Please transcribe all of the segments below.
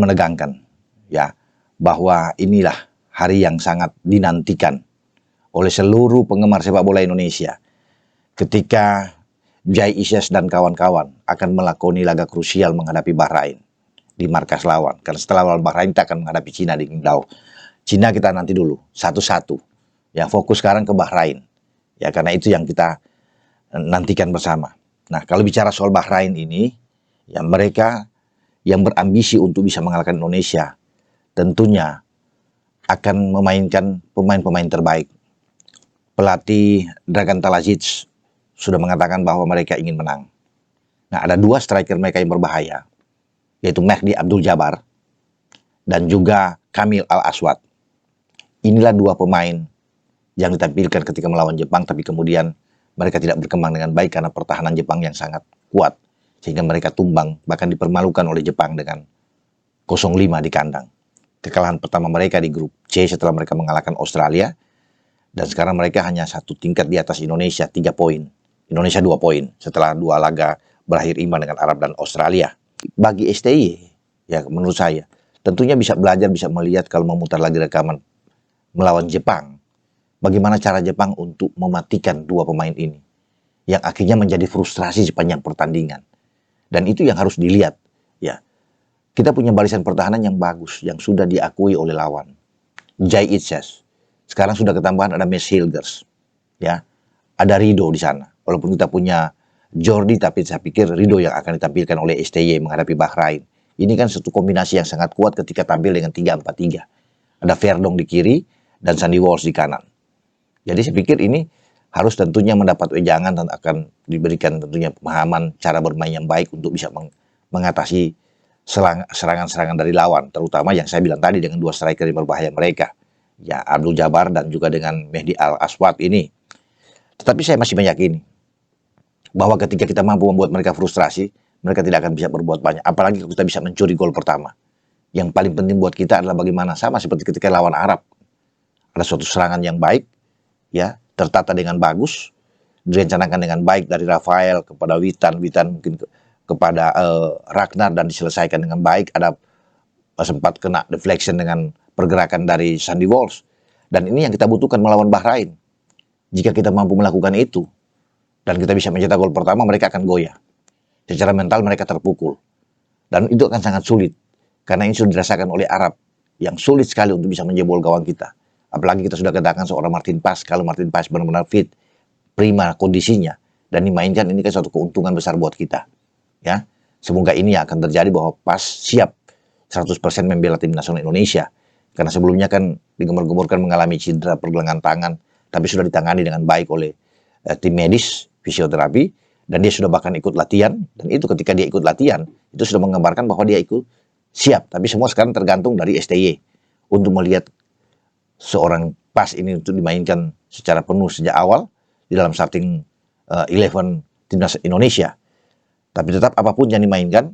menegangkan ya bahwa inilah hari yang sangat dinantikan oleh seluruh penggemar sepak bola Indonesia ketika Jai Isyas dan kawan-kawan akan melakoni laga krusial menghadapi Bahrain di markas lawan. Karena setelah lawan Bahrain kita akan menghadapi Cina di Qingdao. Cina kita nanti dulu satu-satu. Ya, fokus sekarang ke Bahrain. Ya, karena itu yang kita nantikan bersama. Nah, kalau bicara soal Bahrain ini, ya mereka yang berambisi untuk bisa mengalahkan Indonesia tentunya akan memainkan pemain-pemain terbaik. Pelatih Dragan Talazic sudah mengatakan bahwa mereka ingin menang. Nah, ada dua striker mereka yang berbahaya, yaitu Mehdi Abdul Jabbar dan juga Kamil Al-Aswad. Inilah dua pemain yang ditampilkan ketika melawan Jepang, tapi kemudian mereka tidak berkembang dengan baik karena pertahanan Jepang yang sangat kuat, sehingga mereka tumbang, bahkan dipermalukan oleh Jepang dengan 0-5 di kandang. Kekalahan pertama mereka di grup C setelah mereka mengalahkan Australia, dan sekarang mereka hanya satu tingkat di atas Indonesia, 3 poin. Indonesia 2 poin setelah 2 laga berakhir imbang dengan Arab dan Australia. Bagi STY, ya menurut saya, tentunya bisa belajar, bisa melihat kalau memutar lagi rekaman melawan Jepang, bagaimana cara Jepang untuk mematikan dua pemain ini, yang akhirnya menjadi frustrasi sepanjang pertandingan. Dan itu yang harus dilihat. Ya, kita punya barisan pertahanan yang bagus, yang sudah diakui oleh lawan. Jai Isyas. Sekarang sudah ketambahan ada Mes Hilgers. Ya, ada Rido di sana. Walaupun kita punya Jordi, tapi saya pikir Rido yang akan ditampilkan oleh STY menghadapi Bahrain. Ini kan satu kombinasi yang sangat kuat ketika tampil dengan 3-4-3. Ada Verdong di kiri dan Sandy Walsh di kanan. Jadi saya pikir ini harus tentunya mendapat wejangan dan akan diberikan tentunya pemahaman cara bermain yang baik untuk bisa mengatasi serangan-serangan dari lawan. Terutama yang saya bilang tadi dengan dua striker yang berbahaya mereka. Ya, Abdul Jabbar dan juga dengan Mehdi Al-Aswad ini. Tetapi saya masih meyakini bahwa ketika kita mampu membuat mereka frustrasi, mereka tidak akan bisa berbuat banyak. Apalagi kalau kita bisa mencuri gol pertama. Yang paling penting buat kita adalah bagaimana, sama seperti ketika lawan Arab. Ada suatu serangan yang baik, ya, tertata dengan bagus, direncanakan dengan baik dari Rafael kepada Witan mungkin kepada Ragnar dan diselesaikan dengan baik. Ada sempat kena deflection dengan pergerakan dari Sandy Walsh. Dan ini yang kita butuhkan melawan Bahrain. Jika kita mampu melakukan itu, dan kita bisa mencetak gol pertama, mereka akan goyah. Secara mental mereka terpukul. Dan itu akan sangat sulit. Karena ini sudah dirasakan oleh Arab. Yang sulit sekali untuk bisa menjebol gawang kita. Apalagi kita sudah kedatangan seorang Martin Paes. Kalau Martin Paes benar-benar fit, prima kondisinya, dan dimainkan, ini kan suatu keuntungan besar buat kita. Ya, semoga ini akan terjadi bahwa Paes siap 100% membela tim nasional Indonesia. Karena sebelumnya kan digembar-gemborkan mengalami cedera pergelangan tangan, tapi sudah ditangani dengan baik oleh tim medis, fisioterapi, dan dia sudah bahkan ikut latihan. Dan itu ketika dia ikut latihan, itu sudah menggambarkan bahwa dia ikut siap. Tapi semua sekarang tergantung dari STY untuk melihat seorang Paes ini untuk dimainkan secara penuh sejak awal di dalam starting 11 timnas Indonesia. Tapi tetap apapun yang dimainkan,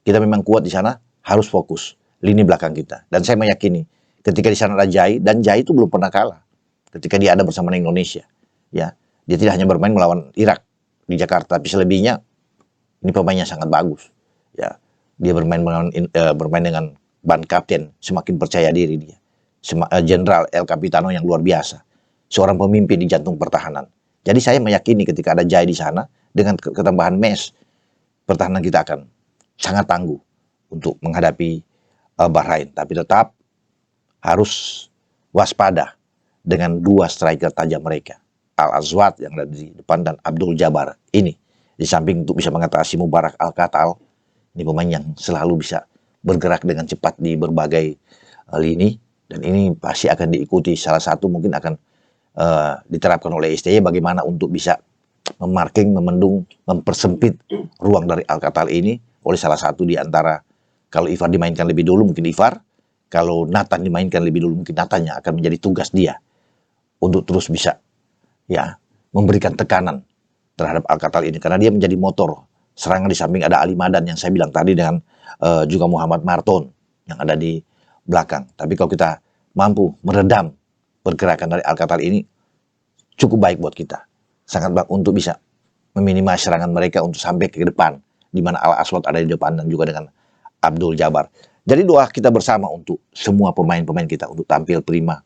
kita memang kuat di sana, harus fokus lini belakang kita. Dan saya meyakini ketika di sana ada Jai, dan Jai itu belum pernah kalah ketika dia ada bersama Indonesia. Ya, dia tidak hanya bermain melawan Irak di Jakarta, tapi selebihnya ini pemainnya sangat bagus. Ya, dia bermain dengan ban kapten, semakin percaya diri dia. Jenderal El Capitano yang luar biasa, seorang pemimpin di jantung pertahanan. Jadi saya meyakini ketika ada Jai di sana, dengan ketambahan Mes, pertahanan kita akan sangat tangguh untuk menghadapi Bahrain. Tapi tetap harus waspada dengan dua striker tajam mereka, Al-Aswad yang ada di depan dan Abdul Jabbar ini. Di samping untuk bisa mengatasi Mubarak Al-Katal, ini pemain yang selalu bisa bergerak dengan cepat di berbagai lini. Dan ini pasti akan diikuti, salah satu mungkin akan diterapkan oleh STY bagaimana untuk bisa memarking, memendung, mempersempit ruang dari Al-Katal ini oleh salah satu di antara, kalau Ivar dimainkan lebih dulu mungkin Ivar, kalau Nathan dimainkan lebih dulu mungkin Nathannya akan menjadi tugas dia untuk terus bisa ya memberikan tekanan terhadap Al-Katal ini, karena dia menjadi motor serangan. Di samping ada Ali Madan yang saya bilang tadi dengan juga Muhammad Marton yang ada di belakang. Tapi kalau kita mampu meredam pergerakan dari Al-Katal ini, cukup baik buat kita. Sangat baik untuk bisa meminimasi serangan mereka untuk sampai ke depan, di mana Al-Aswad ada di depan dan juga dengan Abdul Jabbar. Jadi doa kita bersama untuk semua pemain-pemain kita untuk tampil prima